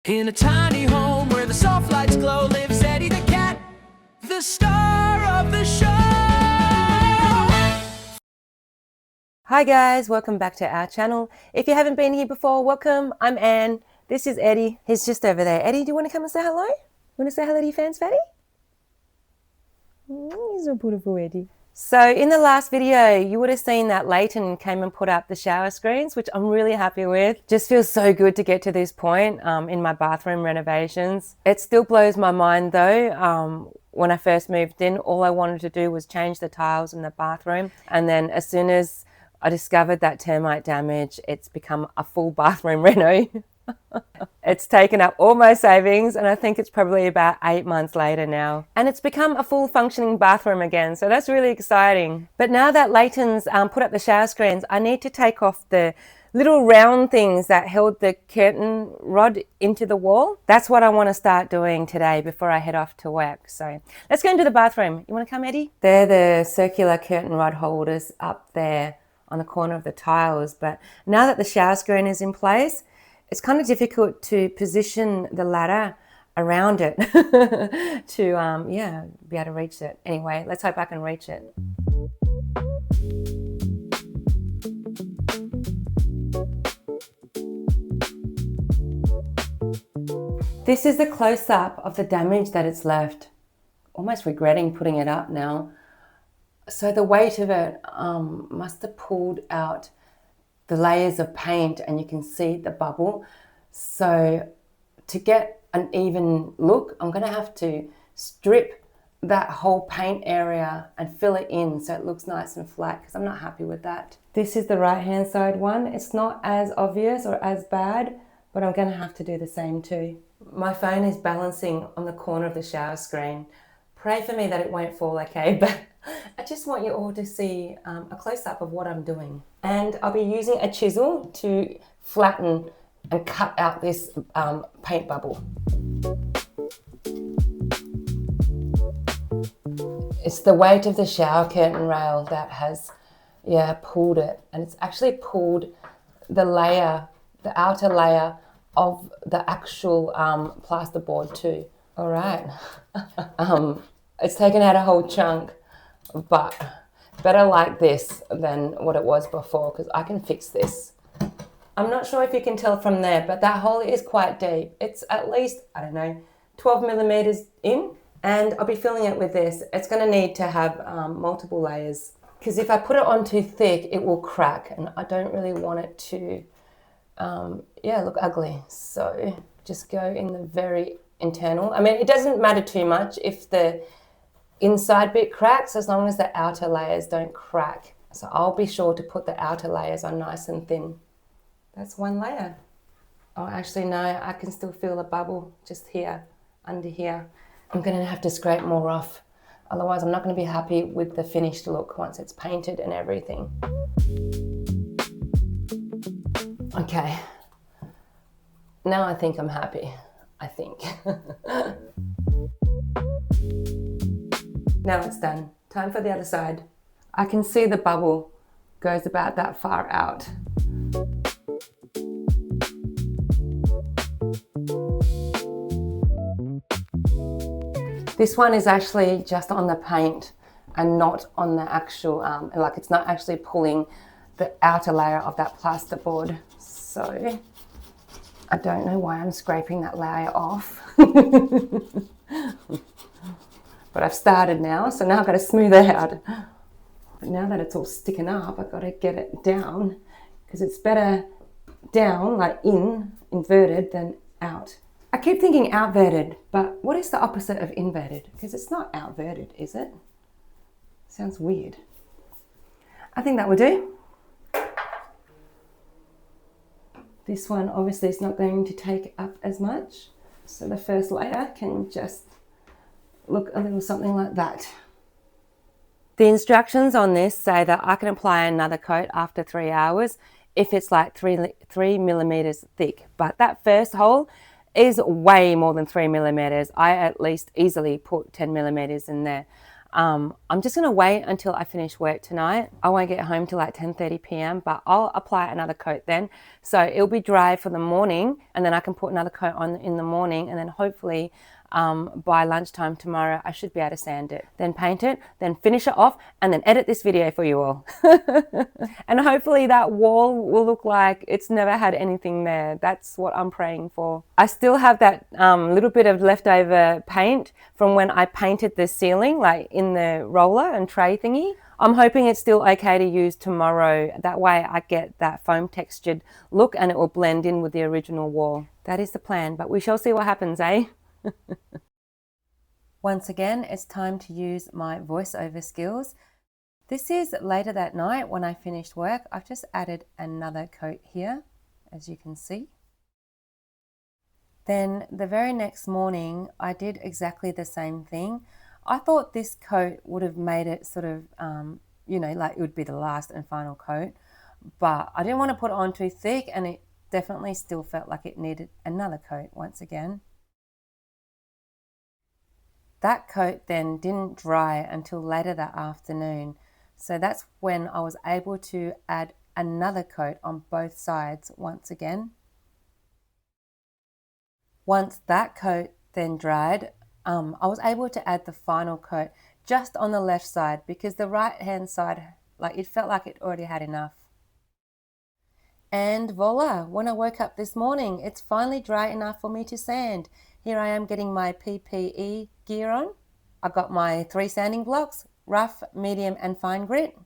In a tiny home where the soft lights glow lives Eddie the cat, the star of the show. Hi guys, welcome back to our channel. If you haven't been here before, welcome. I'm Anne. This is Eddie. He's just over there. Eddie, do you want to come and say hello? You want to say hello to your fans, Fatty? He's so beautiful, Eddie. So in the last video, you would have seen that Leighton came and put up the shower screens, which I'm really happy with. Just feels so good to get to this point in my bathroom renovations. It still blows my mind though. When I first moved in, all I wanted to do was change the tiles in the bathroom. And then as soon as I discovered that termite damage, it's become a full bathroom reno. It's taken up all my savings, and I think it's probably about 8 months later now. And it's become a full functioning bathroom again, so that's really exciting. But now that Leighton's put up the shower screens, I need to take off the little round things that held the curtain rod into the wall. That's what I want to start doing today before I head off to work. So let's go into the bathroom. You want to come, Eddie? They're the circular curtain rod holders up there on the corner of the tiles. But now that the shower screen is in place, it's kind of difficult to position the ladder around it to be able to reach it. Anyway, let's hope I can reach it. This is a close-up of the damage that it's left. Almost regretting putting it up now. So the weight of it must have pulled out the layers of paint, and you can see the bubble. So to get an even look, I'm going to have to strip that whole paint area and fill it in so it looks nice and flat, because I'm not happy with that. This is the right hand side one. It's not as obvious or as bad, but I'm going to have to do the same too. My phone is balancing on the corner of the shower screen. Pray for me that it won't fall, okay? But I just want you all to see a close-up of what I'm doing. And I'll be using a chisel to flatten and cut out this paint bubble. It's the weight of the shower curtain rail that has, pulled it. And it's actually pulled the layer, the outer layer of the actual plasterboard too. All right. It's taken out a whole chunk, but better like this than what it was before, because I can fix this. I'm not sure if you can tell from there, but that hole is quite deep. It's at least, 12 millimeters in, and I'll be filling it with this. It's going to need to have multiple layers, because if I put it on too thick, it will crack, and I don't really want it to, look ugly. So just go in the very internal. I mean, it doesn't matter too much if the inside bit cracks, as long as the outer layers don't crack. So I'll be sure to put the outer layers on nice and thin. That's one layer. Oh, actually no, I can still feel the bubble just here, under here. I'm gonna have to scrape more off. Otherwise I'm not gonna be happy with the finished look once it's painted and everything. Okay, now I think I'm happy, I think. Now it's done. Time for the other side. I can see the bubble goes about that far out. This one is actually just on the paint and not on the actual, it's not actually pulling the outer layer of that plasterboard. So I don't know why I'm scraping that layer off. But I've started now, so now I've got to smooth it out. But now that it's all sticking up, I've got to get it down, because it's better down, like inverted, than out. I keep thinking outverted, but what is the opposite of inverted? Because it's not outverted, is it? Sounds weird. I think that will do. This one obviously is not going to take up as much, so the first layer can just look a little something like that. The instructions on this say that I can apply another coat after 3 hours if it's like 3 millimeters thick, but that first hole is way more than 3 millimeters. I at least easily put 10 millimeters in there. I'm just going to wait until I finish work tonight. I won't get home till like 10:30 p.m., but I'll apply another coat then. So it'll be dry for the morning, and then I can put another coat on in the morning, and then hopefully by lunchtime tomorrow, I should be able to sand it, then paint it, then finish it off, and then edit this video for you all. And hopefully that wall will look like it's never had anything there. That's what I'm praying for. I still have that little bit of leftover paint from when I painted the ceiling, like in the roller and tray thingy. I'm hoping it's still okay to use tomorrow. That way I get that foam textured look and it will blend in with the original wall. That is the plan, but we shall see what happens, eh? Once again, it's time to use my voiceover skills. This is later that night when I finished work. I've just added another coat here, as you can see. Then the very next morning, I did exactly the same thing. I thought this coat would have made it sort of, like it would be the last and final coat, but I didn't want to put it on too thick, and it definitely still felt like it needed another coat once again. That coat then didn't dry until later that afternoon. So that's when I was able to add another coat on both sides once again. Once that coat then dried, I was able to add the final coat just on the left side because the right hand side, it felt like it already had enough. And voila, when I woke up this morning, it's finally dry enough for me to sand. Here I am getting my PPE gear on. I got my 3 sanding blocks, rough, medium and fine grit.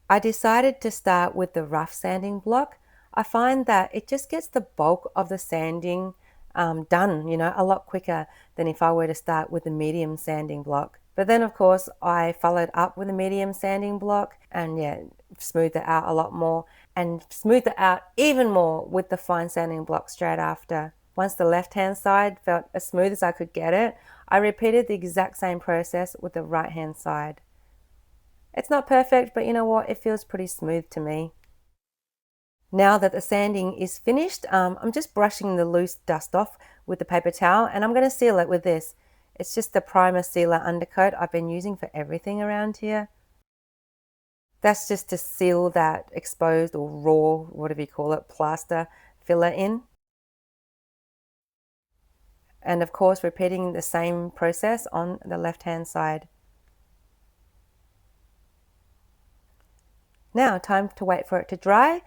I decided to start with the rough sanding block. I find that it just gets the bulk of the sanding done, a lot quicker than if I were to start with the medium sanding block. But then of course I followed up with a medium sanding block and smoothed it out a lot more and smoothed it out even more with the fine sanding block straight after. Once the left hand side felt as smooth as I could get it, I repeated the exact same process with the right hand side. It's not perfect, but you know what? It feels pretty smooth to me. Now that the sanding is finished, I'm just brushing the loose dust off with the paper towel, and I'm going to seal it with this. It's just the primer sealer undercoat I've been using for everything around here. That's just to seal that exposed or raw, whatever you call it, plaster filler in. And of course, repeating the same process on the left-hand side. Now, time to wait for it to dry.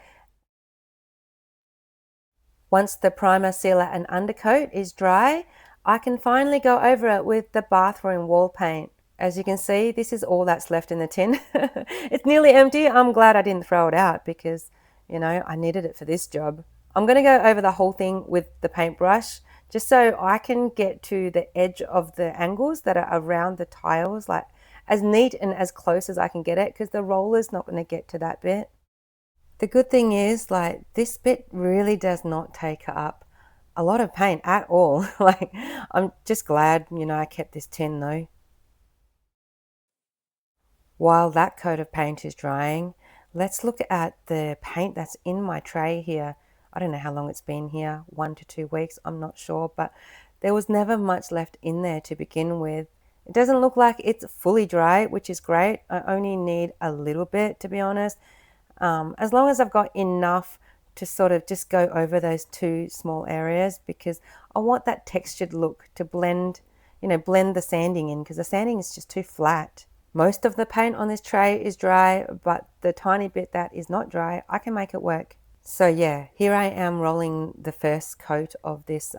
Once the primer, sealer and undercoat is dry, I can finally go over it with the bathroom wall paint. As you can see, this is all that's left in the tin. It's nearly empty. I'm glad I didn't throw it out because, I needed it for this job. I'm going to go over the whole thing with the paintbrush just so I can get to the edge of the angles that are around the tiles, like as neat and as close as I can get it, because the roller's not going to get to that bit. The good thing is, this bit really does not take up a lot of paint at all. I'm just glad, I kept this tin though. While that coat of paint is drying, let's look at the paint that's in my tray here. I don't know how long it's been here, 1 to 2 weeks, I'm not sure, but there was never much left in there to begin with. It doesn't look like it's fully dry, which is great. I only need a little bit, to be honest. As long as I've got enough to sort of just go over those 2 small areas, because I want that textured look to blend the sanding in, because the sanding is just too flat. Most of the paint on this tray is dry, but the tiny bit that is not dry, I can make it work. So yeah, here I am rolling the first coat of this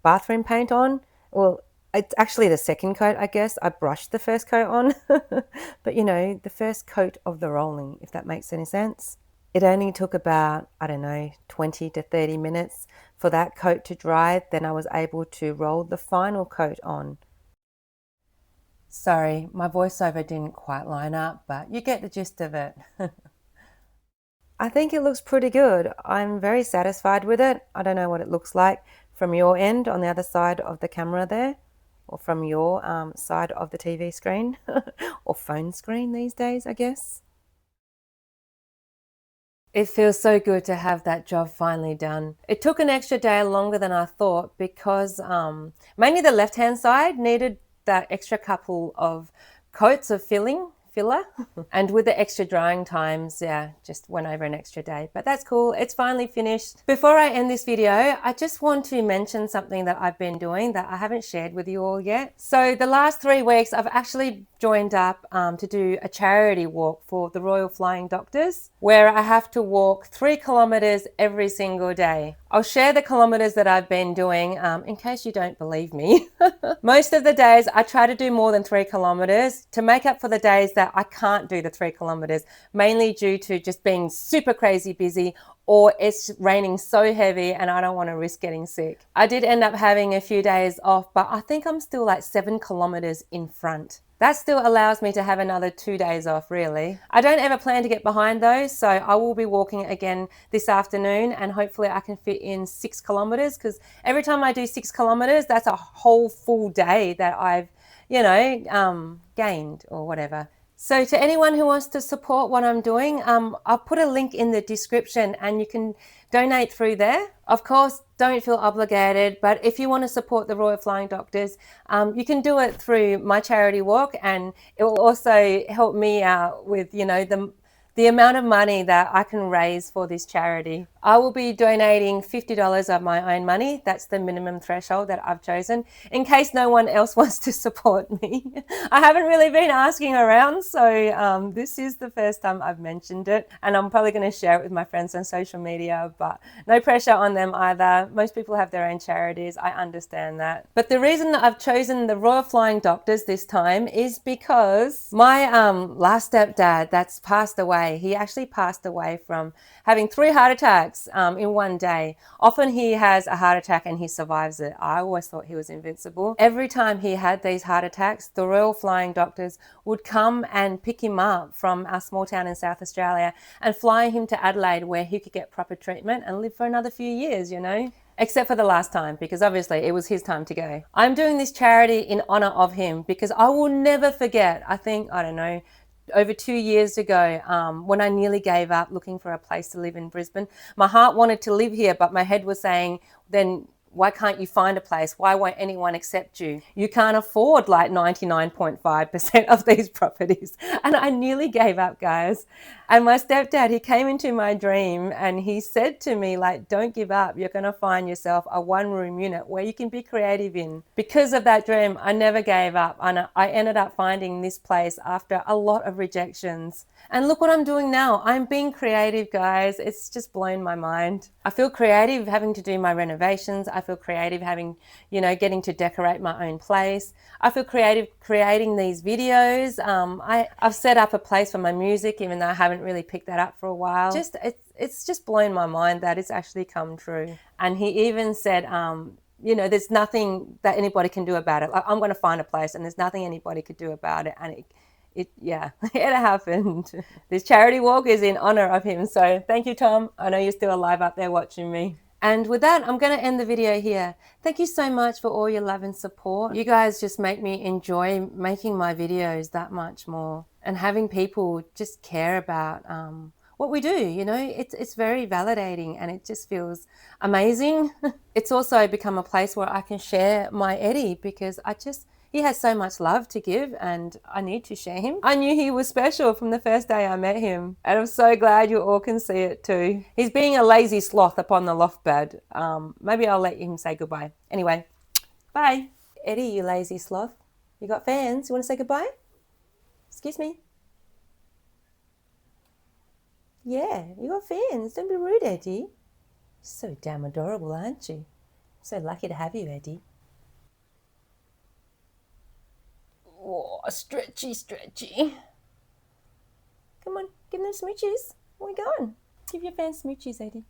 bathroom paint on. Well, it's actually the second coat, I guess. I brushed the first coat on, but the first coat of the rolling, if that makes any sense. It only took about, 20 to 30 minutes for that coat to dry. Then I was able to roll the final coat on. Sorry, my voiceover didn't quite line up, but you get the gist of it. I think it looks pretty good. I'm very satisfied with it. I don't know what it looks like from your end on the other side of the camera there, or from your side of the TV screen or phone screen these days, I guess. It feels so good to have that job finally done. It took an extra day longer than I thought because mainly the left-hand side needed that extra couple of coats of filler. And with the extra drying times, yeah, just went over an extra day. But that's cool. It's finally finished. Before I end this video, I just want to mention something that I've been doing that I haven't shared with you all yet. So the last 3 weeks, I've actually joined up to do a charity walk for the Royal Flying Doctors, where I have to walk 3 kilometers every single day. I'll share the kilometers that I've been doing in case you don't believe me. Most of the days I try to do more than 3 kilometers to make up for the days that I can't do the 3 kilometers, mainly due to just being super crazy busy, or it's raining so heavy and I don't want to risk getting sick. I did end up having a few days off, but I think I'm still like 7 kilometers in front. That still allows me to have another 2 days off, really. I don't ever plan to get behind those, so I will be walking again this afternoon, and hopefully I can fit in 6 kilometers, because every time I do 6 kilometers, that's a whole full day that I've, gained or whatever. So to anyone who wants to support what I'm doing, I'll put a link in the description and you can donate through there. Of course, don't feel obligated, but if you want to support the Royal Flying Doctors, you can do it through my charity walk, and it will also help me out with, the amount of money that I can raise for this charity. I will be donating $50 of my own money. That's the minimum threshold that I've chosen, in case no one else wants to support me. I haven't really been asking around, so this is the first time I've mentioned it, and I'm probably going to share it with my friends on social media, but no pressure on them either. Most people have their own charities. I understand that. But the reason that I've chosen the Royal Flying Doctors this time is because my last stepdad that's passed away, he actually passed away from having 3 heart attacks in one day. Often he has a heart attack and he survives it. I always thought he was invincible. Every time he had these heart attacks, the Royal Flying Doctors would come and pick him up from our small town in South Australia and fly him to Adelaide, where he could get proper treatment and live for another few years, Except for the last time, because obviously it was his time to go. I'm doing this charity in honor of him because I will never forget, over 2 years ago, when I nearly gave up looking for a place to live in Brisbane. My heart wanted to live here, but my head was saying, then why can't you find a place? Why won't anyone accept you? You can't afford like 99.5% of these properties. And I nearly gave up, guys. And my stepdad, he came into my dream and he said to me, don't give up. You're going to find yourself a 1-room unit where you can be creative in. Because of that dream, I never gave up. And I ended up finding this place after a lot of rejections. And look what I'm doing now. I'm being creative, guys. It's just blown my mind. I feel creative having to do my renovations. I feel creative getting to decorate my own place. I feel creative creating these videos. I've set up a place for my music, even though I haven't really picked that up for a while. It's just blown my mind that it's actually come true. And he even said, there's nothing that anybody can do about it. I'm going to find a place and there's nothing anybody could do about it. And it happened. This charity walk is in honor of him. So thank you, Tom. I know you're still alive up there watching me. And with that, I'm going to end the video here. Thank you so much for all your love and support. You guys just make me enjoy making my videos that much more, and having people just care about what we do. It's very validating and it just feels amazing. It's also become a place where I can share my Eddie, because he has so much love to give and I need to share him. I knew he was special from the first day I met him, and I'm so glad you all can see it too. He's being a lazy sloth upon the loft bed. Maybe I'll let him say goodbye. Anyway, bye. Eddie, you lazy sloth. You got fans? You want to say goodbye? Excuse me? Yeah, you got fans. Don't be rude, Eddie. So damn adorable, aren't you? So lucky to have you, Eddie. Oh, stretchy. Come on, give them smooches. Where are we going? Give your fans smooches, Eddie.